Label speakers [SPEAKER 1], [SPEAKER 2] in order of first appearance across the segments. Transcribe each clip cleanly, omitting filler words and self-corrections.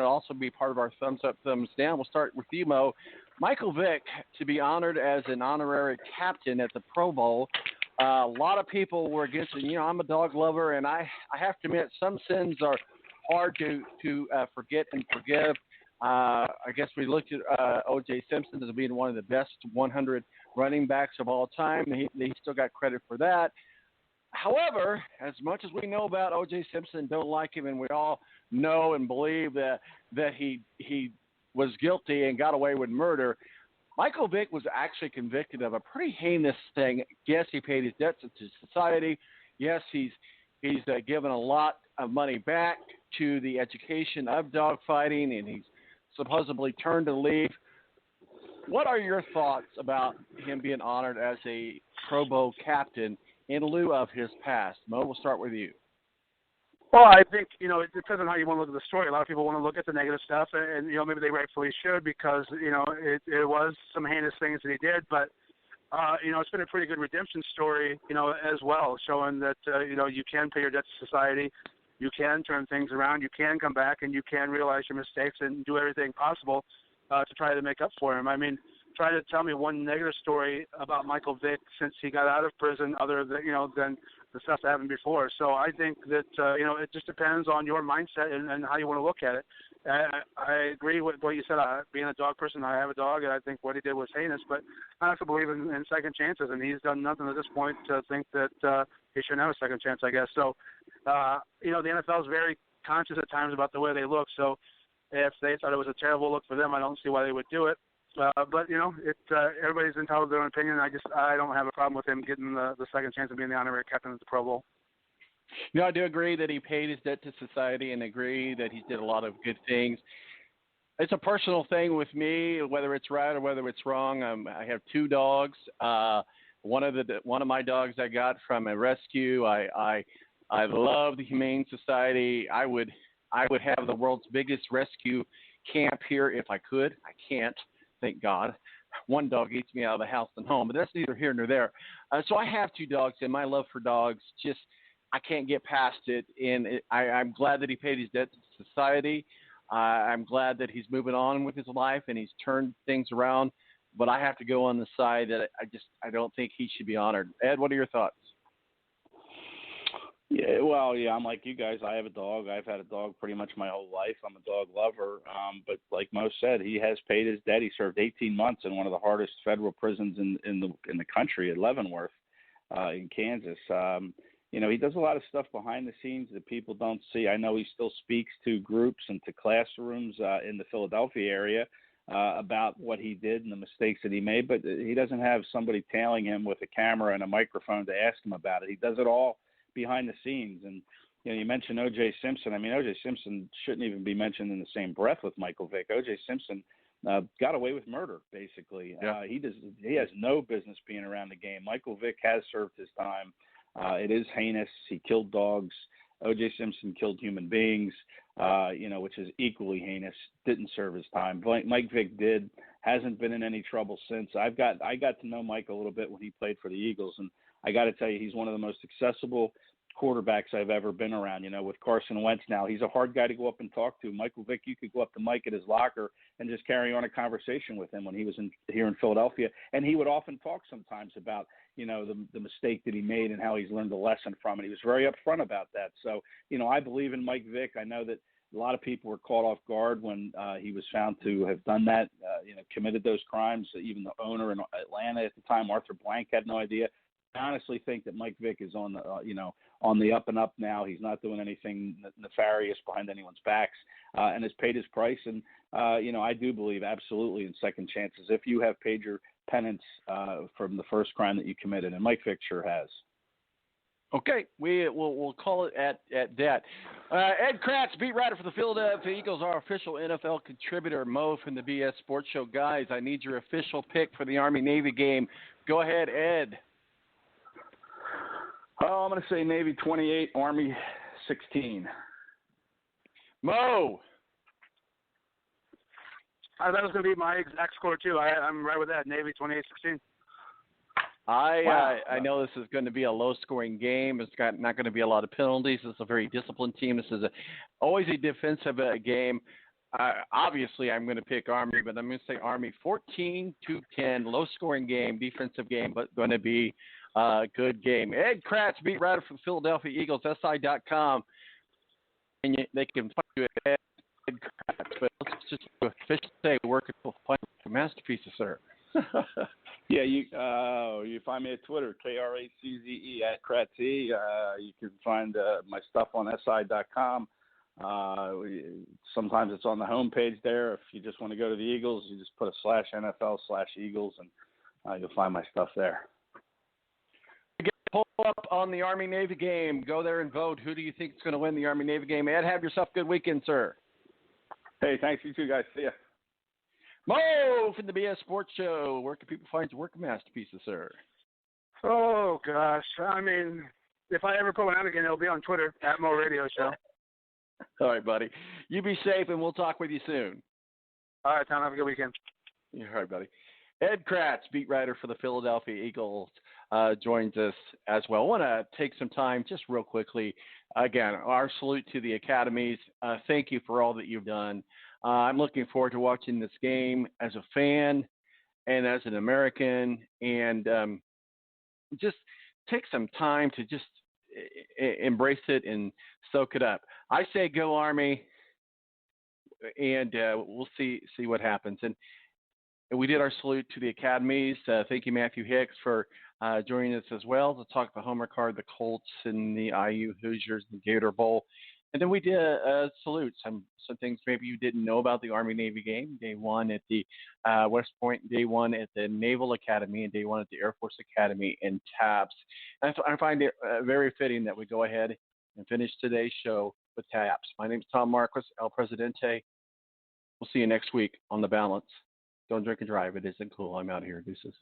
[SPEAKER 1] also be part of our thumbs up, thumbs down. We'll start with you, Mo. Michael Vick to be honored as an honorary captain at the Pro Bowl. A lot of people were against it. I'm a dog lover, and I have to admit some sins are hard to forget and forgive. I guess we looked at O.J. Simpson as being one of the best 100 running backs of all time. He still got credit for that. However, as much as we know about O.J. Simpson, don't like him, and we all know and believe that he was guilty and got away with murder, Michael Vick was actually convicted of a pretty heinous thing. Yes, he paid his debts to society. Yes, he's given a lot of money back to the education of dogfighting, and he's supposedly turned a leaf. What are your thoughts about him being honored as a Pro Bowl captain in lieu of his past? Mo, we'll start with you.
[SPEAKER 2] Well, I think, it depends on how you want to look at the story. A lot of people want to look at the negative stuff, and maybe they rightfully should because, it was some heinous things that he did. But, it's been a pretty good redemption story, as well, showing that, you can pay your debt to society, you can turn things around, you can come back, and you can realize your mistakes and do everything possible to try to make up for them. I mean, try to tell me one negative story about Michael Vick since he got out of prison other than, than the stuff that happened before. So I think that, it just depends on your mindset and how you want to look at it. I agree with what you said. Being a dog person, I have a dog, and I think what he did was heinous, but I also believe in second chances, and he's done nothing at this point to think that he shouldn't have a second chance, I guess. So, the NFL is very conscious at times about the way they look. So if they thought it was a terrible look for them, I don't see why they would do it. But everybody's entitled to their own opinion. I don't have a problem with him getting the second chance of being the honorary captain of the Pro Bowl.
[SPEAKER 1] I do agree that he paid his debt to society and agree that he did a lot of good things. It's a personal thing with me, whether it's right or whether it's wrong. I have two dogs. One of my dogs I got from a rescue. I love the Humane Society. I would have the world's biggest rescue camp here if I could. I can't. Thank God. One dog eats me out of the house and home, but that's neither here nor there. So I have two dogs, and my love for dogs I can't get past it. And I'm glad that he paid his debt to society. I'm glad that he's moving on with his life and he's turned things around. But I have to go on the side that I don't think he should be honored. Ed, what are your thoughts?
[SPEAKER 3] Yeah, well, I'm like you guys. I have a dog. I've had a dog pretty much my whole life. I'm a dog lover. But like Mo said, he has paid his debt. He served 18 months in one of the hardest federal prisons in the country at Leavenworth in Kansas. He does a lot of stuff behind the scenes that people don't see. I know he still speaks to groups and to classrooms in the Philadelphia area about what he did and the mistakes that he made, but he doesn't have somebody tailing him with a camera and a microphone to ask him about it. He does it all behind the scenes. And you mentioned O.J. Simpson. I mean, O.J. Simpson shouldn't even be mentioned in the same breath with Michael Vick. O.J. Simpson got away with murder, basically. Yeah. He has no business being around the game. Michael Vick has served his time. It is heinous. He killed dogs. O.J. Simpson killed human beings, which is equally heinous. Didn't serve his time. Mike Vick did. Hasn't been in any trouble since. I got to know Mike a little bit when he played for the Eagles, and I got to tell you, he's one of the most accessible quarterbacks I've ever been around. With Carson Wentz now, he's a hard guy to go up and talk to. Michael Vick, you could go up to Mike at his locker and just carry on a conversation with him when he was here in Philadelphia. And he would often talk sometimes about, the mistake that he made and how he's learned a lesson from it. He was very upfront about that. So, I believe in Mike Vick. I know that a lot of people were caught off guard when he was found to have done that, committed those crimes. Even the owner in Atlanta at the time, Arthur Blank, had no idea. I honestly think that Mike Vick is on the up and up now. He's not doing anything nefarious behind anyone's backs, and has paid his price. And I do believe absolutely in second chances if you have paid your penance from the first crime that you committed, and Mike Vick sure has.
[SPEAKER 1] Okay, we'll call it at that. Ed Kracz, beat writer for the Philadelphia Eagles, our official NFL contributor. Mo from the BS Sports Show. Guys, I need your official pick for the Army-Navy game. Go ahead, Ed.
[SPEAKER 3] Oh, I'm going to say Navy 28, Army 16.
[SPEAKER 1] Mo.
[SPEAKER 2] That was going to be my exact score, too. I'm right with that, Navy 28-16.
[SPEAKER 1] I know this is going to be a low-scoring game. It's not going to be a lot of penalties. It's a very disciplined team. This is always a defensive game. Obviously, I'm going to pick Army, but I'm going to say Army 14-10, low-scoring game, defensive game, but going to be a good game. Ed Kracz, beat writer for the Philadelphia Eagles, SI.com. And they can find you at Ed Kracz. But let's just officially say we're going to find masterpieces, sir.
[SPEAKER 3] Yeah, you find me at Twitter, KRACZE at Kratzy. You can find my stuff on SI.com. Sometimes it's on the homepage there. If you just want to go to the Eagles, you just put a /NFL/Eagles, and you'll find my stuff there.
[SPEAKER 1] Pull up on the Army-Navy game. Go there and vote. Who do you think is going to win the Army-Navy game? Ed, have yourself a good weekend, sir.
[SPEAKER 3] Hey, thanks. You too, guys. See ya.
[SPEAKER 1] Mo from the BS Sports Show. Where can people find your work masterpieces, sir?
[SPEAKER 2] Oh, gosh. I mean, if I ever put one out again, it'll be on Twitter, at Mo Radio Show.
[SPEAKER 1] All right, buddy. You be safe, and we'll talk with you soon.
[SPEAKER 2] All right, Tom. Have a good weekend.
[SPEAKER 1] All right, buddy. Ed Kracz, beat writer for the Philadelphia Eagles, joins us as well. I want to take some time just real quickly. Again, our salute to the academies. Thank you for all that you've done. I'm looking forward to watching this game as a fan and as an American, and just take some time to just embrace it and soak it up. I say go Army, and we'll see what happens. And we did our salute to the academies. Thank you, Matthew Hicks, for joining us as well to talk the Homer card, the Colts, and the IU Hoosiers, the Gator Bowl. And then we did a salute, some things maybe you didn't know about the Army-Navy game. Day one at the West Point, day one at the Naval Academy, and day one at the Air Force Academy in TAPS. And I find it very fitting that we go ahead and finish today's show with TAPS. My name is Tom Marquis, El Presidente. We'll see you next week on The Balance. Don't drink and drive. It isn't cool. I'm out here. Deuces.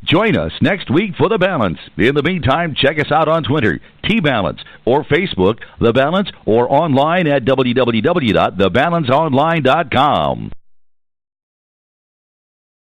[SPEAKER 4] Join us next week for The Balance. In the meantime, check us out on Twitter, T-Balance, or Facebook, The Balance, or online at www.thebalanceonline.com.